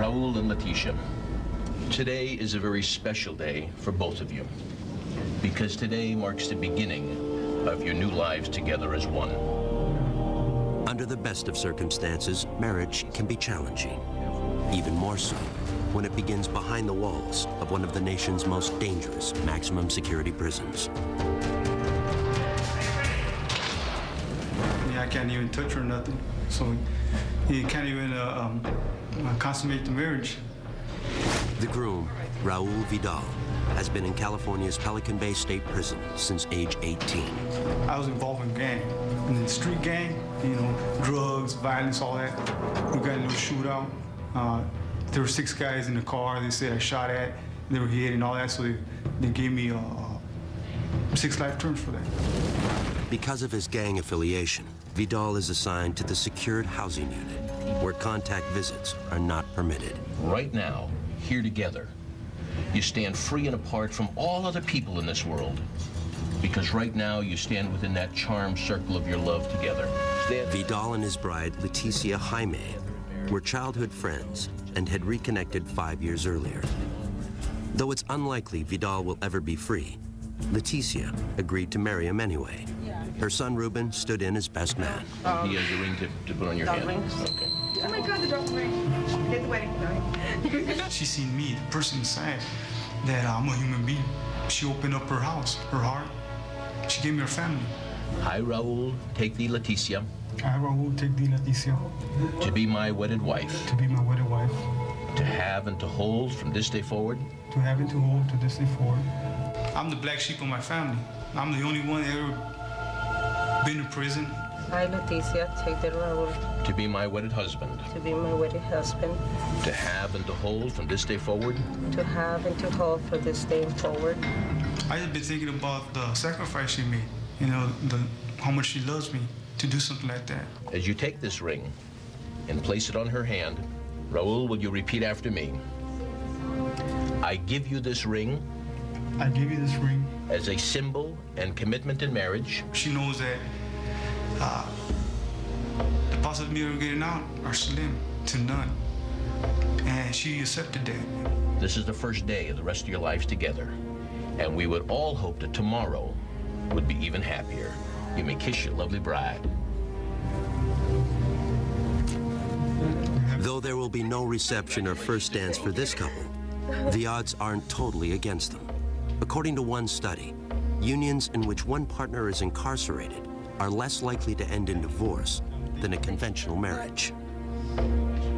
Raul and Leticia, today is a very special day for both of you, because today marks the beginning of your new lives together as one. Under the best of circumstances, marriage can be challenging, even more so when it begins behind the walls of one of the nation's most dangerous maximum security prisons. I can't even touch her or nothing, so he can't even consummate the marriage. The groom, Raul Vidal, has been in California's Pelican Bay State Prison since age 18. I was involved in gang, in the street gang, you know, drugs, violence, all that. We got in a little shootout. There were 6 guys in the car they said I shot at, they were hit and all that, so they gave me 6 life terms for that. Because of his gang affiliation, Vidal is assigned to the secured housing unit, where contact visits are not permitted. Right now, here together, you stand free and apart from all other people in this world, because right now you stand within that charmed circle of your love together. Vidal and his bride, Leticia Jaime, were childhood friends and had reconnected 5 years earlier. Though it's unlikely Vidal will ever be free, Leticia agreed to marry him anyway. Her son, Ruben, stood in as best man. He has a ring to put on your hand. Okay. Oh my God, the dog ring. Get the wedding ring. She seen me, the person inside, that I'm a human being. She opened up her house, her heart. She gave me her family. I, Raul, take thee, Leticia. I, Raul, take thee, Leticia. To be my wedded wife. To be my wedded wife. To have and to hold from this day forward. To have and to hold to this day forward. I'm the black sheep of my family. I'm the only one that ever been in prison. I, Leticia, take the Raul. To be my wedded husband. To be my wedded husband. To have and to hold from this day forward. To have and to hold from this day forward. I have been thinking about the sacrifice she made. You know, how much she loves me to do something like that. As you take this ring and place it on her hand, Raul, will you repeat after me? I give you this ring. I give you this ring. As a symbol and commitment in marriage. She knows that the possibility of getting out are slim to none. And she accepted that. This is the first day of the rest of your lives together. And we would all hope that tomorrow would be even happier. You may kiss your lovely bride. Though there will be no reception or first dance for this couple, the odds aren't totally against them. According to one study, unions in which one partner is incarcerated are less likely to end in divorce than a conventional marriage.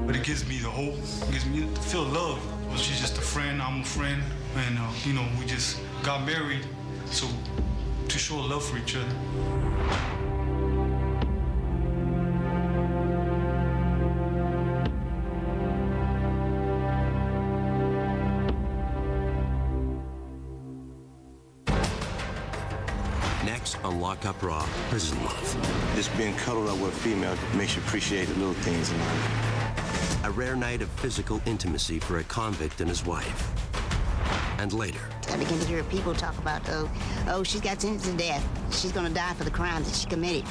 But it gives me the hope, it gives me to feel love. She's just a friend, I'm a friend, and you know, we just got married, so to show love for each other. Next on Lock Up Raw, Prison Love. Just being cuddled up with a female makes you appreciate the little things in life. A rare night of physical intimacy for a convict and his wife. And later, I begin to hear people talk about, oh, she's got sentenced to death. She's going to die for the crimes that she committed.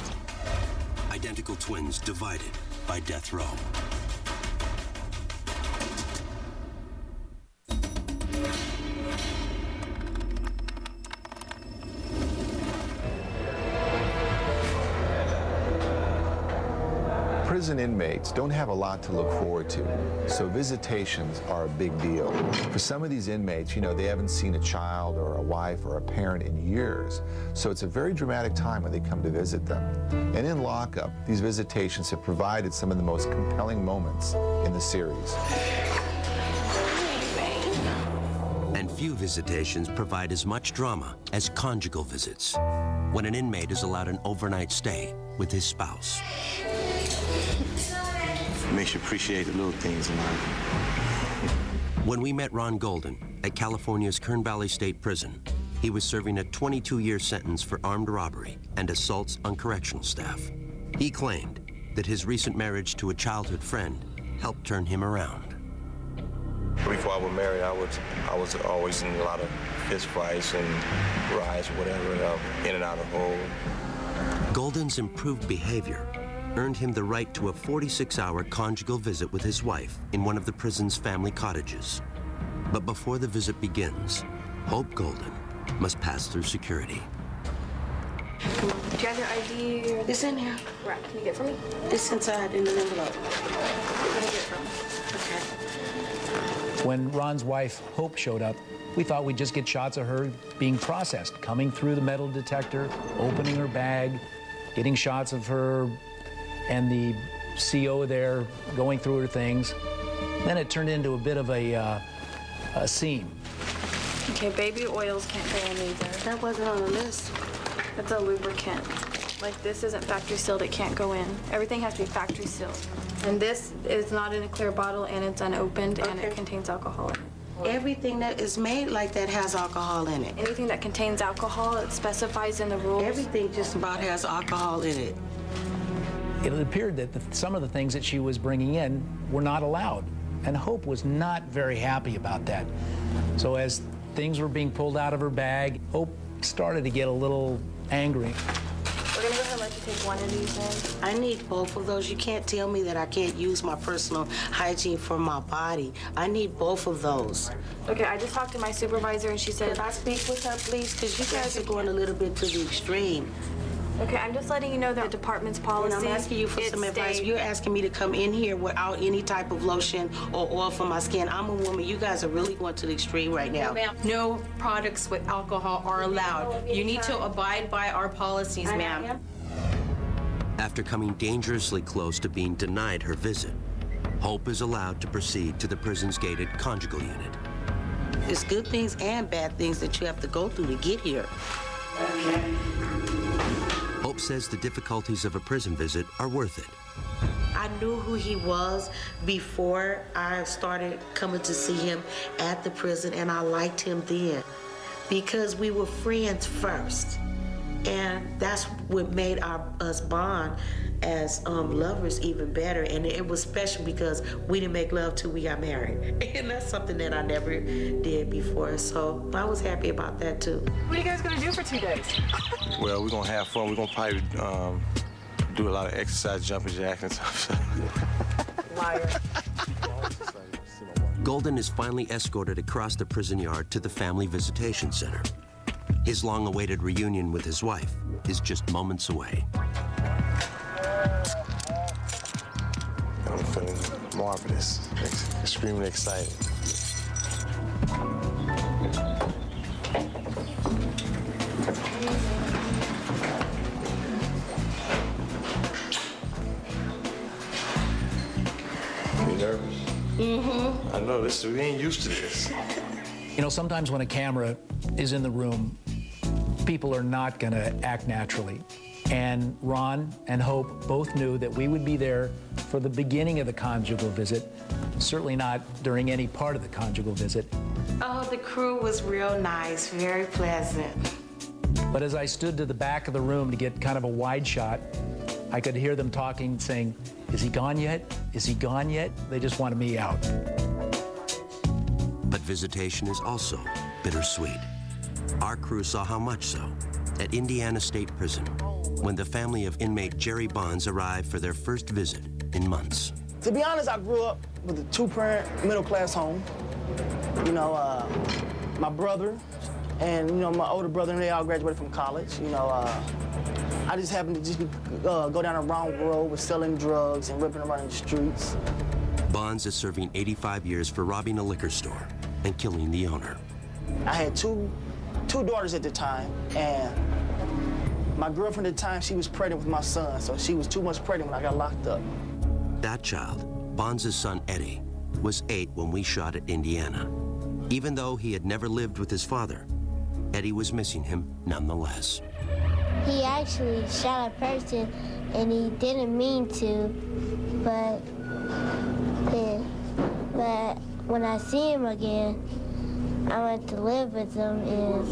Identical twins divided by death row. Prison inmates don't have a lot to look forward to, so visitations are a big deal. For some of these inmates, you know, they haven't seen a child or a wife or a parent in years, so it's a very dramatic time when they come to visit them. And in lockup, these visitations have provided some of the most compelling moments in the series. And few visitations provide as much drama as conjugal visits, when an inmate is allowed an overnight stay with his spouse. It makes you appreciate the little things in life. When we met Ron Golden at California's Kern Valley State Prison, he was serving a 22-year sentence for armed robbery and assaults on correctional staff. He claimed that his recent marriage to a childhood friend helped turn him around. Before I was married, I was always in a lot of fist fights and riots or whatever, in and out of hole. Golden's improved behavior earned him the right to a 46-hour conjugal visit with his wife in one of the prison's family cottages. But before the visit begins, Hope Golden must pass through security. Do you have your ID? It's in here. Right. Can you get it for me? It's inside in an envelope. Can you get it for me? Okay. When Ron's wife, Hope, showed up, we thought we'd just get shots of her being processed, coming through the metal detector, opening her bag, getting shots of her and the CO there going through her things. Then it turned into a bit of a scene. Okay, baby oils can't go in either. That wasn't on the list. That's a lubricant. Like, this isn't factory sealed, it can't go in. Everything has to be factory sealed. And this is not in a clear bottle, and it's unopened, and it contains alcohol in it. Everything that is made like that has alcohol in it. Anything that contains alcohol, it specifies in the rules. Everything just about has alcohol in it. It appeared that some of the things that she was bringing in were not allowed, and Hope was not very happy about that. So as things were being pulled out of her bag, Hope started to get a little angry. We're gonna go ahead and let you take one of these in. I need both of those. You can't tell me that I can't use my personal hygiene for my body. I need both of those. Okay, I just talked to my supervisor and she said... Can I speak with her, please? Because you guys are going a little bit to the extreme. Okay, I'm just letting you know that the department's policy... And I'm asking you for some advice. You're asking me to come in here without any type of lotion or oil for my skin. I'm a woman. You guys are really going to the extreme right now. No products with alcohol are allowed. You need to abide by our policies, ma'am. After coming dangerously close to being denied her visit, Hope is allowed to proceed to the prison's gated conjugal unit. There's good things and bad things that you have to go through to get here. Hope says the difficulties of a prison visit are worth it. I knew who he was before I started coming to see him at the prison, and I liked him then because we were friends first. And that's what made us bond as lovers even better. And it was special because we didn't make love till we got married. And that's something that I never did before. So I was happy about that too. What are you guys gonna do for 2 days? Well, we're gonna have fun. We're gonna probably do a lot of exercise, jumping jacks and stuff. Liar. Golden is finally escorted across the prison yard to the Family Visitation Center. His long-awaited reunion with his wife is just moments away. I'm feeling marvelous, extremely excited. You nervous? Mm-hmm. I know this. We ain't used to this. You know, sometimes when a camera is in the room, people are not going to act naturally. And Ron and Hope both knew that we would be there for the beginning of the conjugal visit, certainly not during any part of the conjugal visit. Oh, the crew was real nice, very pleasant. But as I stood to the back of the room to get kind of a wide shot, I could hear them talking, saying, "Is he gone yet? Is he gone yet?" They just wanted me out. But visitation is also bittersweet. Our crew saw how much so at Indiana State Prison when the family of inmate Jerry Bonds arrived for their first visit in months. To be honest, I grew up with a two-parent, middle-class home. You know, my brother and, you know, my older brother, and they all graduated from college. You know, I just happened to just go down the wrong road with selling drugs and ripping around in the streets. Bonds is serving 85 years for robbing a liquor store and killing the owner. I had two daughters at the time, and my girlfriend at the time, she was pregnant with my son, so she was too much pregnant when I got locked up. That child, Bonds' son Eddie, was 8 when we shot at Indiana. Even though he had never lived with his father, Eddie was missing him nonetheless. He actually shot a person, and he didn't mean to, but when I see him again, I want to live with him and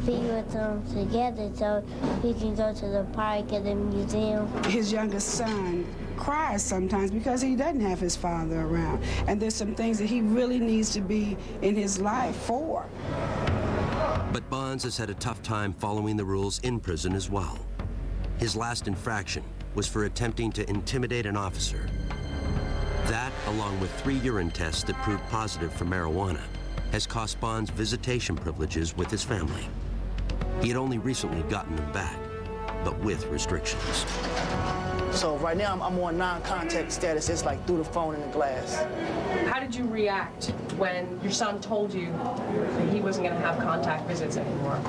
be with him together so we can go to the park and the museum. His youngest son cries sometimes because he doesn't have his father around. And there's some things that he really needs to be in his life for. But Bonds has had a tough time following the rules in prison as well. His last infraction was for attempting to intimidate an officer. That, along with 3 urine tests that proved positive for marijuana, has cost Bonds visitation privileges with his family. He had only recently gotten them back, but with restrictions. So right now I'm on non-contact status. It's like through the phone and the glass. How did you react when your son told you that he wasn't going to have contact visits anymore?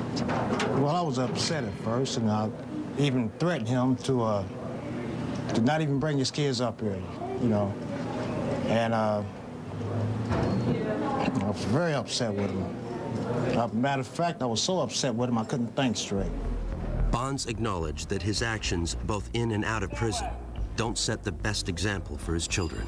Well, I was upset at first, and I even threatened him to not even bring his kids up here, you know. And I was very upset with him. Matter of fact, I was so upset with him I couldn't think straight. Bonds acknowledged that his actions, both in and out of prison, don't set the best example for his children.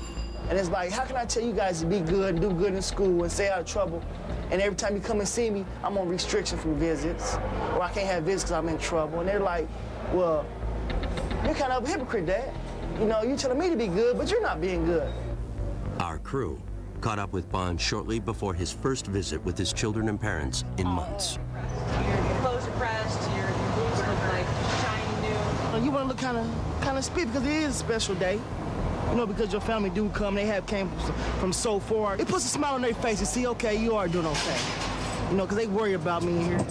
And it's like, how can I tell you guys to be good and do good in school and stay out of trouble? And every time you come and see me, I'm on restriction from visits, or I can't have visits because I'm in trouble. And they're like, well, you're kind of a hypocrite, Dad. You know, you're telling me to be good, but you're not being good. Our crew caught up with Bonds shortly before his first visit with his children and parents in months. Your clothes are pressed, your boots look like shiny new. You want to look kind of speed because it is a special day. You know, because your family do come, they came from so far. It puts a smile on their face and see, okay, you are doing okay. You know, because they worry about me here.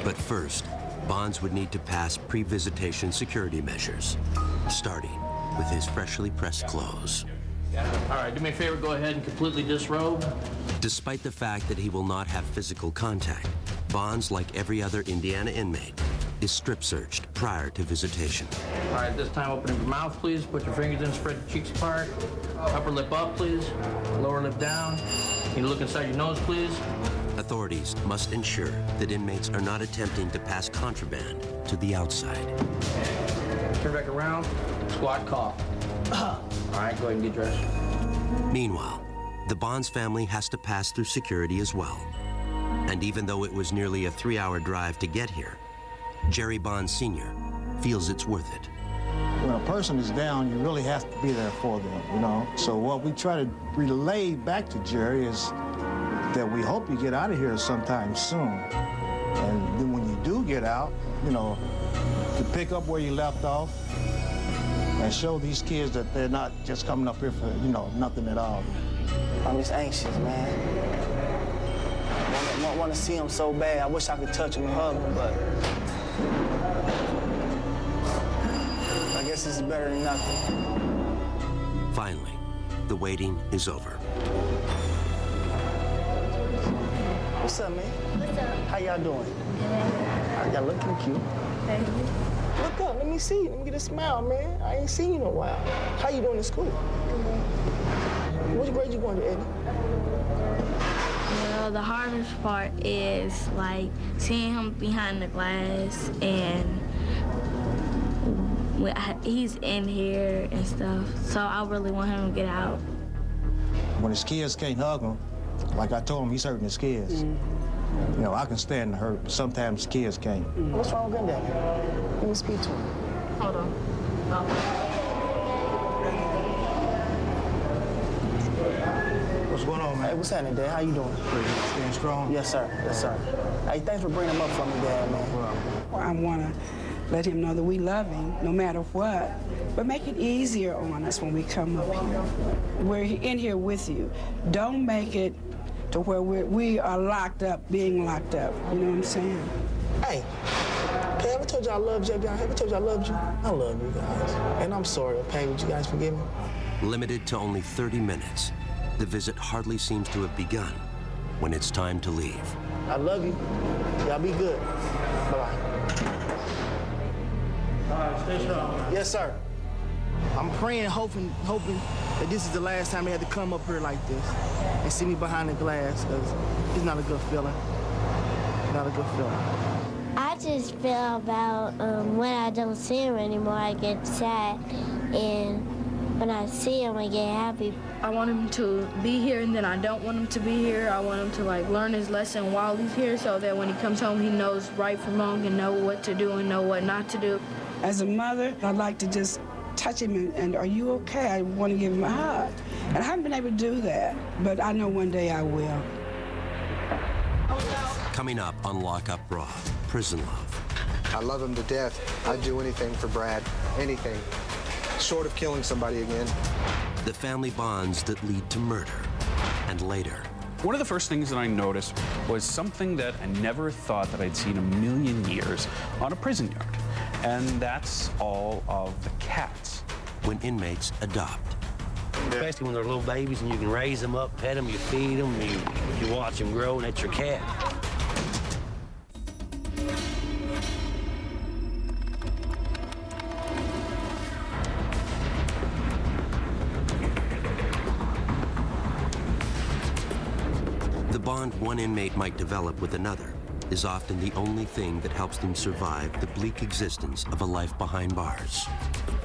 But first, Bonds would need to pass pre-visitation security measures, starting with his freshly pressed clothes. All right, do me a favor, go ahead and completely disrobe. Despite the fact that he will not have physical contact, Bonds, like every other Indiana inmate, is strip searched prior to visitation. All right, this time open your mouth, please. Put your fingers in, spread your cheeks apart. Upper lip up, please. Lower lip down. Can you look inside your nose, please? Authorities must ensure that inmates are not attempting to pass contraband to the outside. Turn back around, squat, cough. All right, go ahead and get dressed. Meanwhile, the Bonds family has to pass through security as well. And even though it was nearly a 3-hour drive to get here, Jerry Bonds Sr. feels it's worth it. When a person is down, you really have to be there for them, you know? So what we try to relay back to Jerry is that we hope you get out of here sometime soon. And then when you do get out, you know, to pick up where you left off and show these kids that they're not just coming up here for, you know, nothing at all. I'm just anxious, man. I want to see him so bad. I wish I could touch him and hug him, but I guess this is better than nothing. Finally, the waiting is over. What's up, man? What's up? How y'all doing? Good. Y'all looking cute. Thank you. Look up, let me see you. Let me get a smile, man. I ain't seen you in a while. How you doing in school? What grade you going to, Eddie? Well, the hardest part is like seeing him behind the glass and he's in here and stuff. So I really want him to get out. When his kids can't hug him, like I told him, he's hurting his kids. You know, I can stand the hurt, but sometimes kids can't. What's wrong with Granddaddy? Let me speak to him. Hold on. What's going on, man? Hey, what's happening, Dad? How you doing? Staying strong? Yes, sir. Yes, sir. Hey, thanks for bringing him up for me, Dad, man. Well, I want to let him know that we love him no matter what, but make it easier on us when we come up here. We're in here with you. Don't make it to where we are locked up, being locked up. You know what I'm saying? Hey, have I ever told you I loved you, guys? Have I told you I loved you? I love you guys. And I'm sorry, okay? Would you guys forgive me? Limited to only 30 minutes, the visit hardly seems to have begun when it's time to leave. I love you. Y'all be good. Bye-bye. All right, stay strong. Yes, sir. I'm praying, hoping that this is the last time they had to come up here like this and see me behind the glass, because it's not a good feeling. Not a good feeling. I just feel about when I don't see him anymore, I get sad, and when I see him, I get happy. I want him to be here, and then I don't want him to be here. I want him to learn his lesson while he's here, so that when he comes home, he knows right from wrong and know what to do and know what not to do. As a mother, I'd like to just touch him and are you okay? I want to give him a hug. And I haven't been able to do that, but I know one day I will. Coming up on Lock Up Raw, Prison Love. I love him to death. I'd do anything for Brad, anything. short of killing somebody again. The family bonds that lead to murder, and later. One of the first things that I noticed was something that I never thought that I'd seen a million years on a prison yard, and that's all of the cats. When inmates adopt. Especially when they're little babies and you can raise them up, pet them, you feed them, you watch them grow, and that's your cat. The bond one inmate might develop with another is often the only thing that helps them survive the bleak existence of a life behind bars.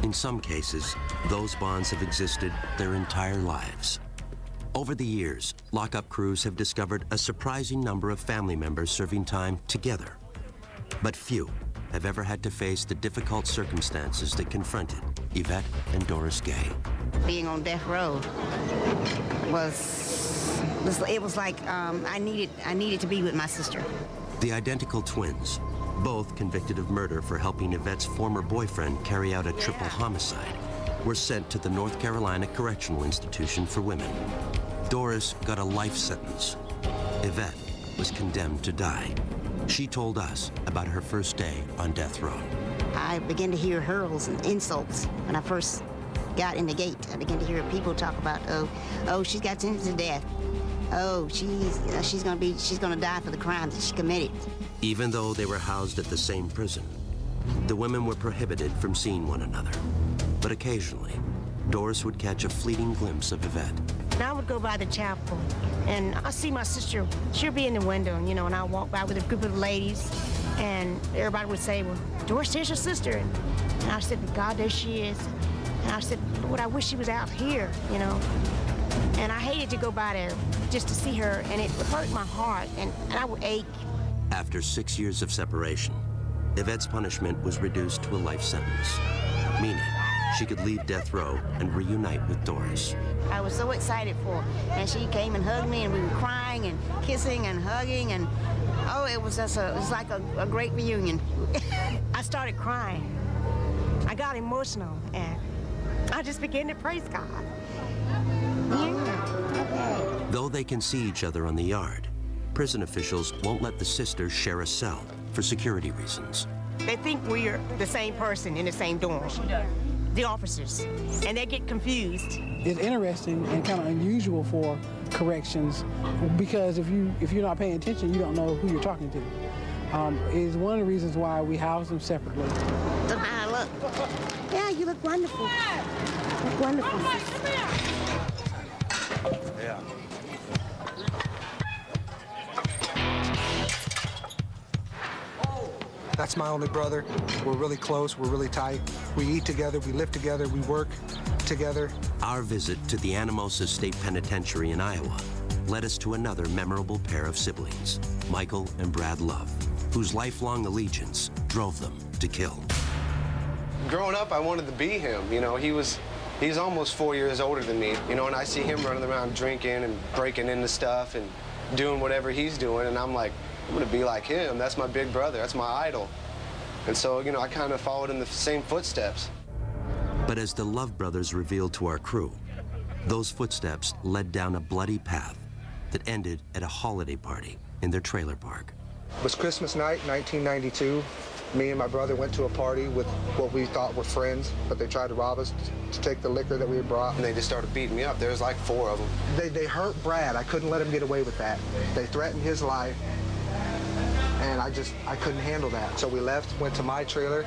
In some cases, those bonds have existed their entire lives. Over the years, lockup crews have discovered a surprising number of family members serving time together. But few have ever had to face the difficult circumstances that confronted Yvette and Doris Gay. Being on death row was like I needed to be with my sister. The identical twins, both convicted of murder for helping Yvette's former boyfriend carry out a triple homicide, were sent to the North Carolina Correctional Institution for Women. Doris got a life sentence. Yvette was condemned to die. She told us about her first day on death row. I began to hear hurls and insults when I first got in the gate. I began to hear people talk about, oh, she's got sentenced to death. Oh, she's gonna die for the crimes that she committed. Even though they were housed at the same prison, the women were prohibited from seeing one another. But occasionally, Doris would catch a fleeting glimpse of Yvette. And I would go by the chapel, and I see my sister. She'll be in the window, and I walk by with a group of ladies, and everybody would say, well, Doris, there's your sister. And I said, God, there she is. And I said, Lord, I wish she was out here, And I hated to go by there just to see her, and it hurt my heart, and I would ache. After 6 years of separation, Yvette's punishment was reduced to a life sentence, meaning she could leave death row and reunite with Doris. I was so excited for her, and she came and hugged me, and we were crying and kissing and hugging, and it was like a great reunion. I started crying. I got emotional, and I just began to praise God. Though they can see each other on the yard, prison officials won't let the sisters share a cell for security reasons. They think we're the same person in the same dorm, the officers, and they get confused. It's interesting and kind of unusual for corrections because if you're not paying attention, you don't know who you're talking to. Is one of the reasons why we house them separately. Look how I look. Yeah, you look wonderful. You look wonderful. Yeah. That's my only brother. We're really close, we're really tight. We eat together, we live together, we work together. Our visit to the Anamosa State Penitentiary in Iowa led us to another memorable pair of siblings, Michael and Brad Love, whose lifelong allegiance drove them to kill. Growing up, I wanted to be him. He's almost 4 years older than me, and I see him running around drinking and breaking into stuff and doing whatever he's doing, and I'm like, I'm gonna be like him. That's my big brother, that's my idol. And so, I kind of followed in the same footsteps. But as the Love brothers revealed to our crew, those footsteps led down a bloody path that ended at a holiday party in their trailer park. It was Christmas night, 1992. Me and my brother went to a party with what we thought were friends, but they tried to rob us to take the liquor that we had brought. And they just started beating me up. There was like 4 of them. They hurt Brad. I couldn't let him get away with that. They threatened his life, and I couldn't handle that. So we left, went to my trailer.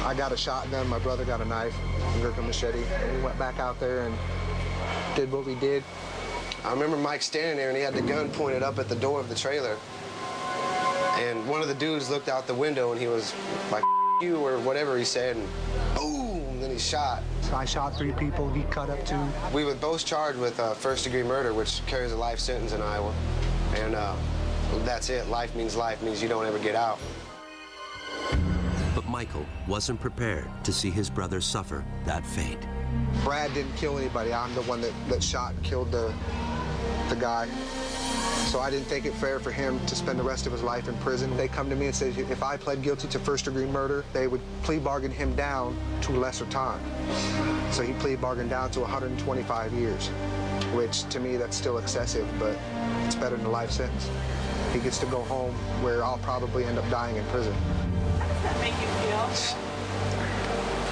I got a shotgun, my brother got a knife, and Gurkha machete, and we went back out there and did what we did. I remember Mike standing there, and he had the gun pointed up at the door of the trailer. And one of the dudes looked out the window, and he was like, F you, or whatever he said, and boom, then he shot. So I shot 3 people, he cut up 2. We were both charged with first-degree murder, which carries a life sentence in Iowa. And that's it. Life means you don't ever get out. But Michael wasn't prepared to see his brother suffer that fate. Brad didn't kill anybody. I'm the one that shot and killed the the guy. So I didn't think it fair for him to spend the rest of his life in prison. They come to me and say, if I pled guilty to first-degree murder, they would plea bargain him down to a lesser time. So he plea bargained down to 125 years, which to me, that's still excessive, but it's better than a life sentence. He gets to go home where I'll probably end up dying in prison. How does that make you feel?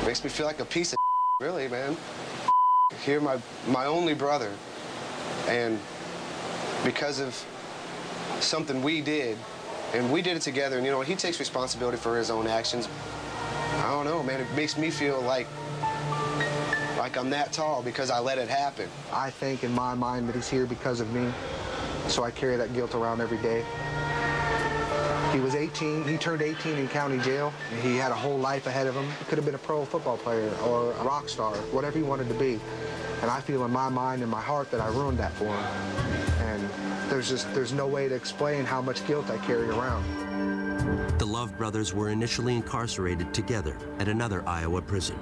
Makes me feel like a piece of really, man. Here, my only brother, and because of something we did, and we did it together, and you know, he takes responsibility for his own actions. I don't know, man, it makes me feel like I'm that tall because I let it happen. I think in my mind that he's here because of me, so I carry that guilt around every day. He was 18, he turned 18 in county jail. He had a whole life ahead of him. He could have been a pro football player or a rock star, whatever he wanted to be. And I feel in my mind and my heart that I ruined that for him. And there's no way to explain how much guilt I carry around. The Love brothers were initially incarcerated together at another Iowa prison.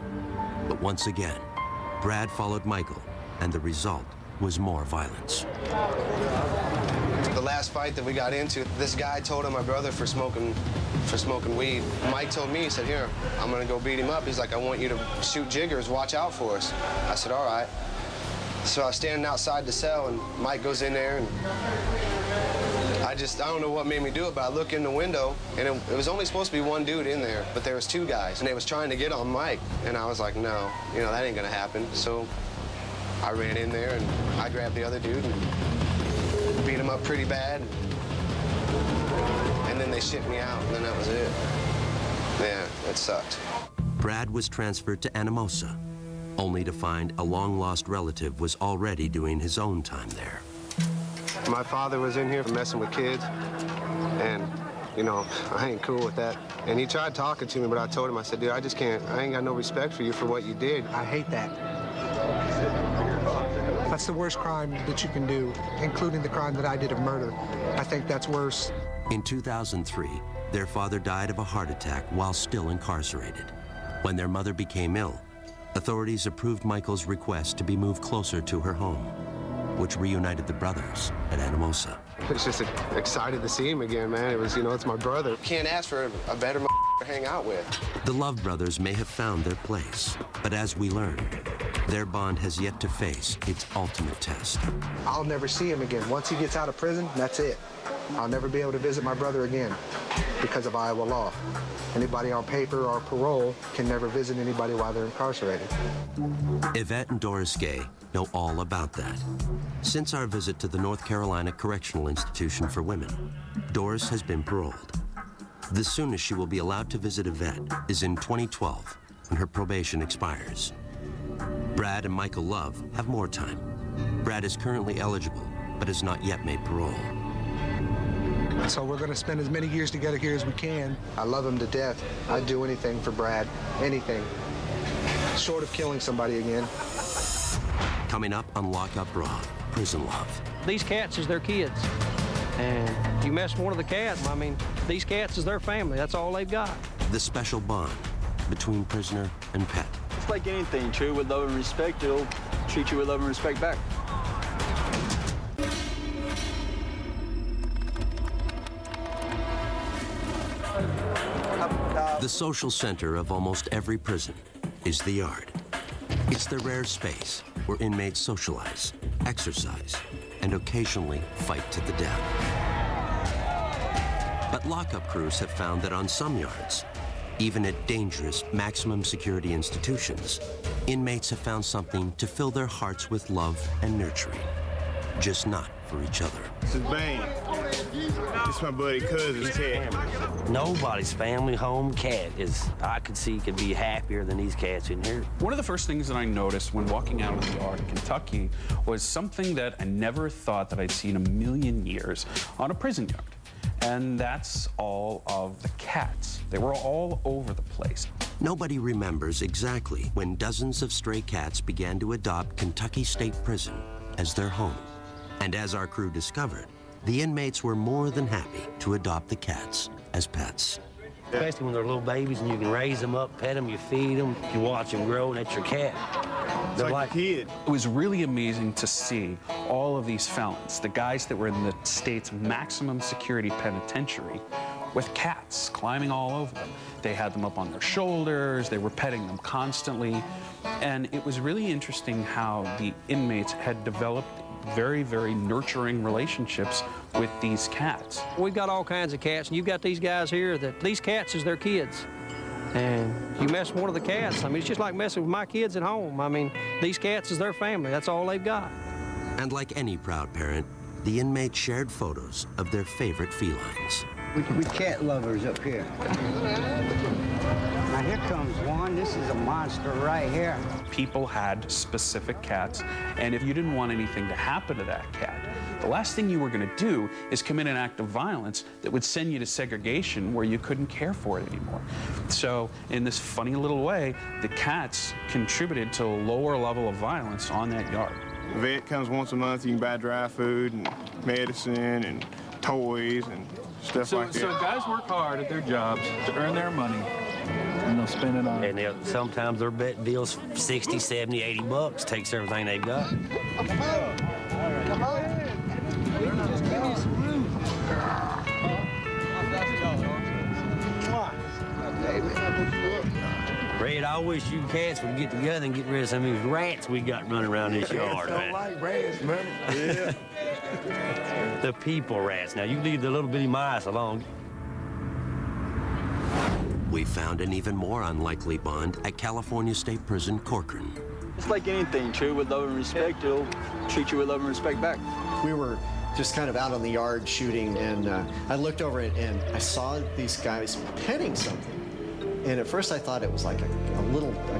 But once again, Brad followed Michael, and the result was more violence. The last fight that we got into, this guy told on my brother for smoking weed. Mike told me, he said, here, I'm gonna go beat him up. He's like, I want you to shoot jiggers, watch out for us. I said, all right. So I was standing outside the cell, and Mike goes in there, and I don't know what made me do it, but I look in the window, and it was only supposed to be one dude in there, but there was two guys, and they was trying to get on Mike. And I was like, no, you know, that ain't gonna happen. So I ran in there, and I grabbed the other dude, and beat him up pretty bad. And then they shipped me out, and then that was it. Yeah, it sucked. Brad was transferred to Anamosa, only to find a long-lost relative was already doing his own time there. My father was in here messing with kids, and, you know, I ain't cool with that. And he tried talking to me, but I told him, I said, dude, I just can't, I ain't got no respect for you for what you did. I hate that. That's the worst crime that you can do, including the crime that I did of murder. I think that's worse. In 2003, their father died of a heart attack while still incarcerated. When their mother became ill, authorities approved Michael's request to be moved closer to her home, which reunited the brothers at Anamosa. It's just excited to see him again, man. It was, you know, it's my brother. Can't ask for a better to hang out with. The Love brothers may have found their place, but as we learned, their bond has yet to face its ultimate test. I'll never see him again. Once he gets out of prison, that's it. I'll never be able to visit my brother again because of Iowa law. Anybody on paper or parole can never visit anybody while they're incarcerated. Yvette and Doris Gay know all about that. Since our visit to the North Carolina Correctional Institution for Women, Doris has been paroled. The soonest she will be allowed to visit Yvette is in 2012, when her probation expires. Brad and Michael Love have more time. Brad is currently eligible, but has not yet made parole. So we're going to spend as many years together here as we can. I love him to death. I'd do anything for Brad, anything, short of killing somebody again. Coming up on Lock Up Raw, Prison Love. These cats is their kids. And you mess with one of the cats, I mean, these cats is their family. That's all they've got. The special bond between prisoner and pet. It's like anything, treat with love and respect, it'll treat you with love and respect back. The social center of almost every prison is the yard. It's the rare space where inmates socialize, exercise, and occasionally fight to the death. But lockup crews have found that on some yards, even at dangerous maximum security institutions, inmates have found something to fill their hearts with love and nurturing, just not for each other. This is Bane. This is my buddy cousin, Ted. Nobody's family home cat I could see could be happier than these cats in here. One of the first things that I noticed when walking out of the yard in Kentucky was something that I never thought that I'd see in a million years on a prison yard. And that's all of the cats. They were all over the place. Nobody remembers exactly when dozens of stray cats began to adopt Kentucky State Prison as their home. And as our crew discovered, the inmates were more than happy to adopt the cats as pets. Especially when they're little babies and you can raise them up, pet them, you feed them, you watch them grow, and that's your cat. They're like a kid. It was really amazing to see all of these felons, the guys that were in the state's maximum security penitentiary, with cats climbing all over them. They had them up on their shoulders, they were petting them constantly, and it was really interesting how the inmates had developed very, very nurturing relationships with these cats. We've got all kinds of cats, and you've got these guys here that these cats is their kids. And you mess with one of the cats, I mean, it's just like messing with my kids at home. I mean, these cats is their family. That's all they've got. And like any proud parent, the inmates shared photos of their favorite felines. We cat lovers up here. Now here comes one. This is a monster right here. People had specific cats, and if you didn't want anything to happen to that cat, the last thing you were going to do is commit an act of violence that would send you to segregation where you couldn't care for it anymore. So in this funny little way, the cats contributed to a lower level of violence on that yard. The vet comes once a month. You can buy dry food and medicine and toys and stuff like that. So guys work hard at their jobs to earn their money, and they'll spend it on. And sometimes their bet deal's 60, 70, 80 bucks. Takes everything they've got. Come on. Just give me some room. Red, I wish you cats would get together and get rid of some of these rats we got running around this yard, man. Don't like rats, man. Yeah. The people rats. Now, you leave the little bitty mice alone. We found an even more unlikely bond at California State Prison, Corcoran. It's like anything, true with love and respect, it'll treat you with love and respect back. We were just kind of out on the yard shooting, and I looked over it and I saw these guys petting something. And at first I thought it was like a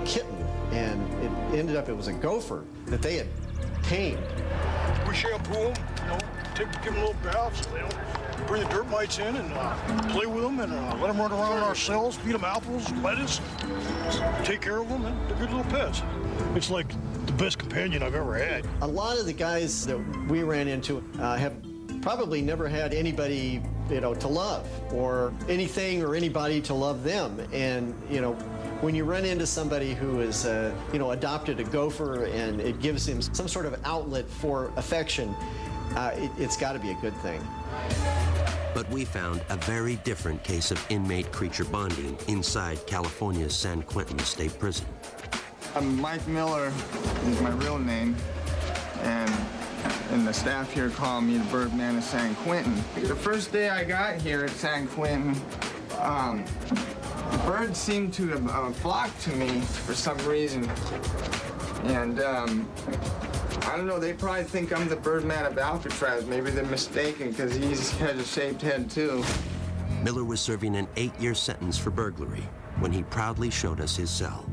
kitten, and it ended up it was a gopher that they had tamed. We shampoo them, give them little baths, bring the dirt mites in and play with them and let them run around in our cells, feed them apples, lettuce, take care of them, and they're good little pets. It's like the best companion I've ever had. A lot of the guys that we ran into have probably never had anybody, to love, or anything or anybody to love them. And, when you run into somebody who is, adopted a gopher and it gives him some sort of outlet for affection, it's got to be a good thing. But we found a very different case of inmate-creature bonding inside California's San Quentin State Prison. I'm Mike Miller is my real name, and the staff here call me the Birdman of San Quentin. The first day I got here at San Quentin, the birds seemed to have flocked to me for some reason. And I don't know, they probably think I'm the Birdman of Alcatraz. Maybe they're mistaken because he has a shaped head too. Miller was serving an 8-year sentence for burglary when he proudly showed us his cell,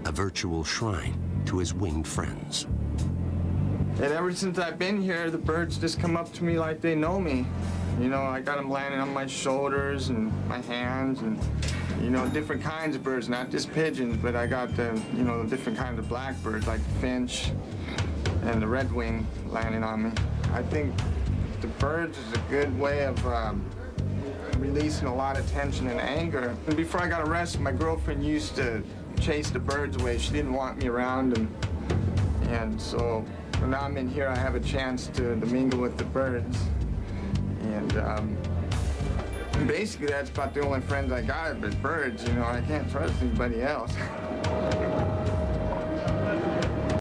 a virtual shrine to his winged friends. And ever since I've been here, the birds just come up to me like they know me. I got them landing on my shoulders and my hands and, different kinds of birds, not just pigeons, but I got the, the different kinds of blackbirds like the finch and the redwing landing on me. I think the birds is a good way of releasing a lot of tension and anger. And before I got arrested, my girlfriend used to chase the birds away. She didn't want me around them. And so when I'm in here, I have a chance to mingle with the birds. And basically that's about the only friends I got, but birds, I can't trust anybody else.